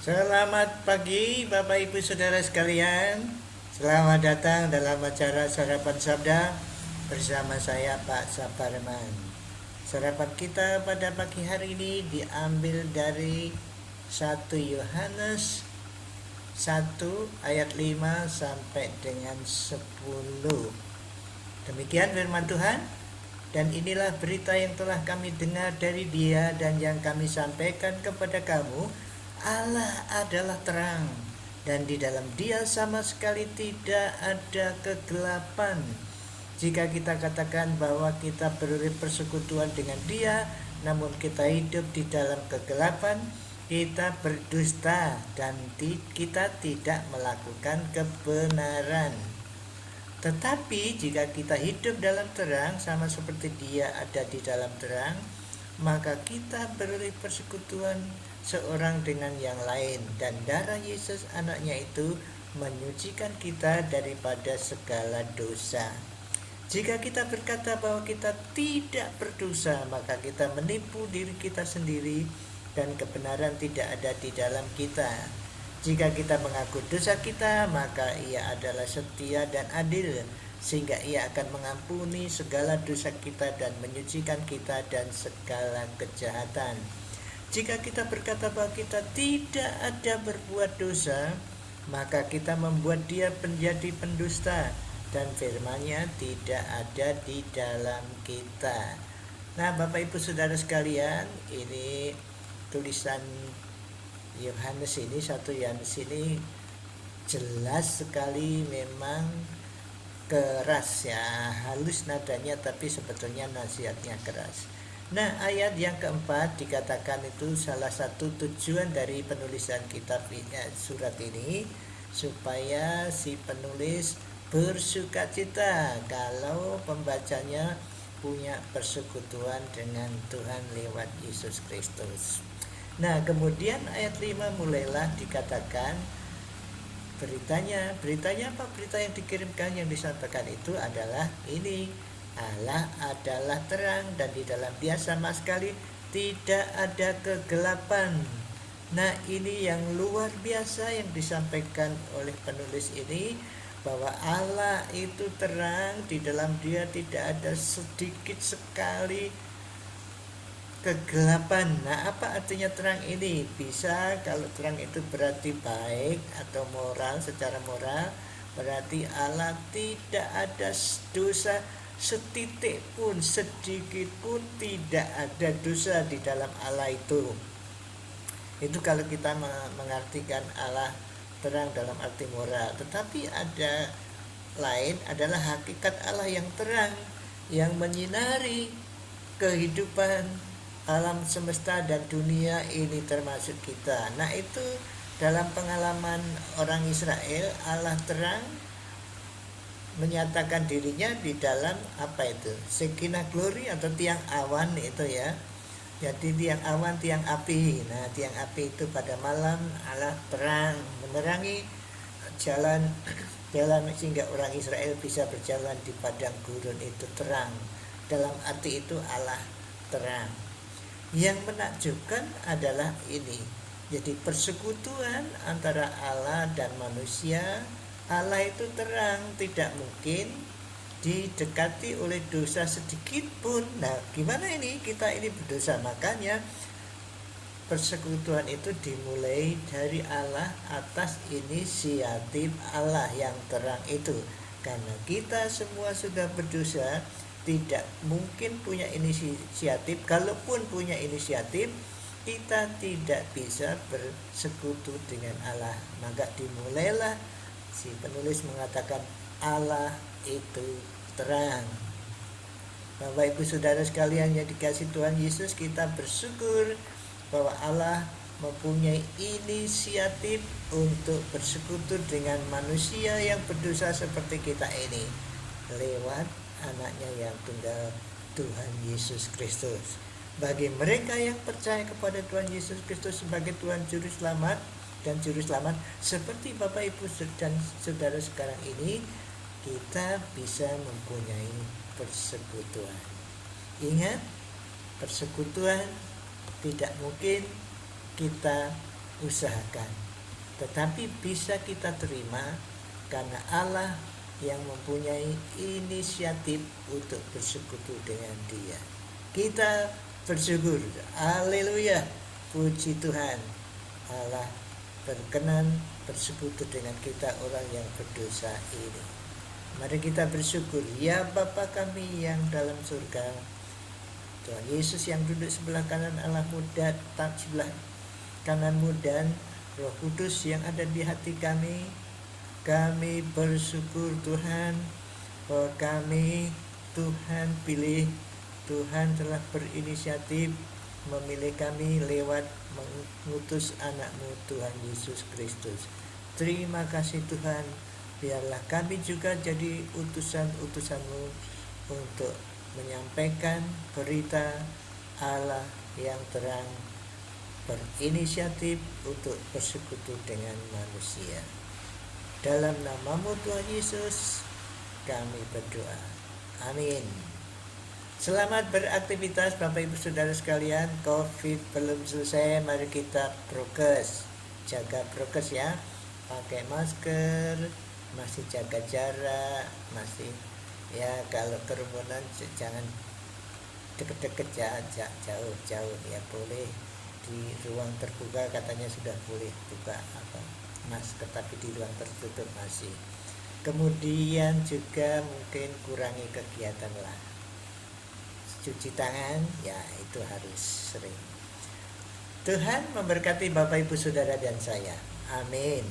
Selamat pagi Bapak Ibu Saudara sekalian. Selamat datang dalam acara Sarapan Sabda bersama saya Pak Saparman. Sarapan kita pada pagi hari ini diambil dari 1 Yohanes 1 ayat 5 sampai dengan 10. Demikian firman Tuhan. Dan inilah berita yang telah kami dengar dari Dia dan yang kami sampaikan kepada kamu. Allah adalah terang, dan di dalam Dia sama sekali tidak ada kegelapan. Jika kita katakan bahwa kita beroleh persekutuan dengan Dia, namun kita hidup di dalam kegelapan, kita berdusta dan kita tidak melakukan kebenaran. Tetapi jika kita hidup dalam terang, sama seperti Dia ada di dalam terang, maka kita beroleh persekutuan seorang dengan yang lain, dan darah Yesus anaknya itu menyucikan kita daripada segala dosa. Jika kita berkata bahwa kita tidak berdosa, maka kita menipu diri kita sendiri dan kebenaran tidak ada di dalam kita. Jika kita mengaku dosa kita, maka Ia adalah setia dan adil, sehingga Ia akan mengampuni segala dosa kita dan menyucikan kita dan segala kejahatan. Jika kita berkata bahwa kita tidak ada berbuat dosa, maka kita membuat Dia menjadi pendusta, dan firman-Nya tidak ada di dalam kita. Nah, Bapak Ibu Saudara sekalian, ini tulisan Yohanes ini, 1 Yohanes ini jelas sekali, memang keras ya, halus nadanya, tapi sebetulnya nasihatnya keras. Nah, ayat yang keempat dikatakan itu salah satu tujuan dari penulisan kitab surat ini, supaya si penulis bersukacita kalau pembacanya punya persekutuan dengan Tuhan lewat Yesus Kristus. Nah, kemudian ayat 5 mulailah dikatakan beritanya apa? Berita yang dikirimkan, yang disampaikan itu adalah ini: Allah adalah terang, dan di dalam Dia sama sekali tidak ada kegelapan. Nah, ini yang luar biasa yang disampaikan oleh penulis ini, bahwa Allah itu terang, di dalam Dia tidak ada sedikit sekali kegelapan. Nah, apa artinya terang ini? Bisa kalau terang itu berarti baik atau moral, secara moral, berarti Allah tidak ada dosa setitik pun, sedikit pun tidak ada dosa di dalam Allah itu. Itu kalau kita mengartikan Allah terang dalam arti moral. Tetapi ada lain adalah hakikat Allah yang terang, yang menyinari kehidupan alam semesta dan dunia ini termasuk kita. Nah, itu dalam pengalaman orang Israel, Allah terang menyatakan dirinya di dalam apa itu? Shekinah glory atau tiang awan itu ya. Jadi tiang awan, tiang api. Nah, tiang api itu pada malam Allah terang menerangi jalan sehingga orang Israel bisa berjalan di padang gurun itu terang. Dalam arti itu Allah terang. Yang menakjubkan adalah ini. Jadi persekutuan antara Allah dan manusia. Allah itu terang, tidak mungkin didekati oleh dosa sedikit pun. Nah, gimana ini? Kita ini berdosa. Makanya persekutuan itu dimulai dari Allah atas inisiatif Allah yang terang itu. Karena kita semua sudah berdosa, tidak mungkin punya inisiatif. Kalaupun punya inisiatif, kita tidak bisa bersekutu dengan Allah. Maka dimulailah si penulis mengatakan Allah itu terang. Bapak Ibu Saudara sekalian yang dikasih Tuhan Yesus, kita bersyukur bahwa Allah mempunyai inisiatif untuk bersekutu dengan manusia yang berdosa seperti kita ini lewat anaknya yang tunggal, Tuhan Yesus Kristus. Bagi mereka yang percaya kepada Tuhan Yesus Kristus sebagai Tuhan Juru Selamat dan Juru Selamat, seperti Bapak Ibu dan Saudara sekarang ini, kita bisa mempunyai persekutuan. Ingat, persekutuan tidak mungkin kita usahakan, tetapi bisa kita terima karena Allah yang mempunyai inisiatif untuk bersekutu dengan Dia. Kita bersyukur, haleluya, puji Tuhan, Allah berkenan bersekutu dengan kita orang yang berdosa ini. Mari kita bersyukur, ya Bapa kami yang dalam surga, Tuhan Yesus yang duduk sebelah kanan Allahmu, datang sebelah kananmu, dan Roh Kudus yang ada di hati kami bersyukur Tuhan bahwa kami Tuhan pilih, Tuhan telah berinisiatif memilih kami lewat mengutus anak-Mu Tuhan Yesus Kristus. Terima kasih Tuhan, biarlah kami juga jadi utusan-utusan-Mu untuk menyampaikan berita Allah yang terang, berinisiatif untuk bersekutu dengan manusia. Dalam nama-Mu Tuhan Yesus kami berdoa, amin. Selamat beraktivitas Bapak Ibu Saudara sekalian. Covid belum selesai, mari kita prokes, jaga prokes ya, pakai masker, masih jaga jarak, masih ya, kalau kerumunan jangan deket-deket, jauh ya, boleh di ruang terbuka katanya sudah boleh buka masker, tapi di ruang tertutup masih. Kemudian juga mungkin kurangi kegiatan lah, cuci tangan ya, itu harus sering. Tuhan memberkati Bapak Ibu Saudara dan saya, amin.